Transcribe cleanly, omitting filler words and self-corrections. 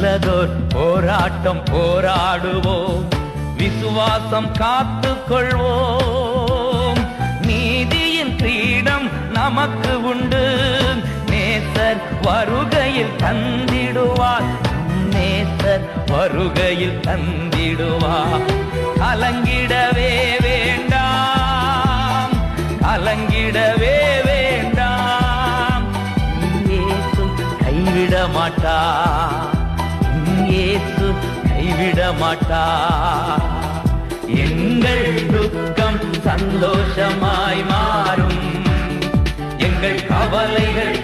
நல்லதோர் போராட்டம் போராடுவோம், விசுவாசம் காத்து கொள்வோம். நீதியின் கிரீடம் நமக்கு உண்டு, நேசர் வருகையில் தந்திடுவார், நேசர் வருகையில் தந்திடுவார். கலங்கிடவே வேண்டாம், கலங்கிடவே வேண்டாம். இயேசு கைவிட மாட்டார், இயேசு கைவிட மாட்டார். எங்கள் துக்கம் சந்தோஷமாய் மாறும், எங்கள் கவலைகள்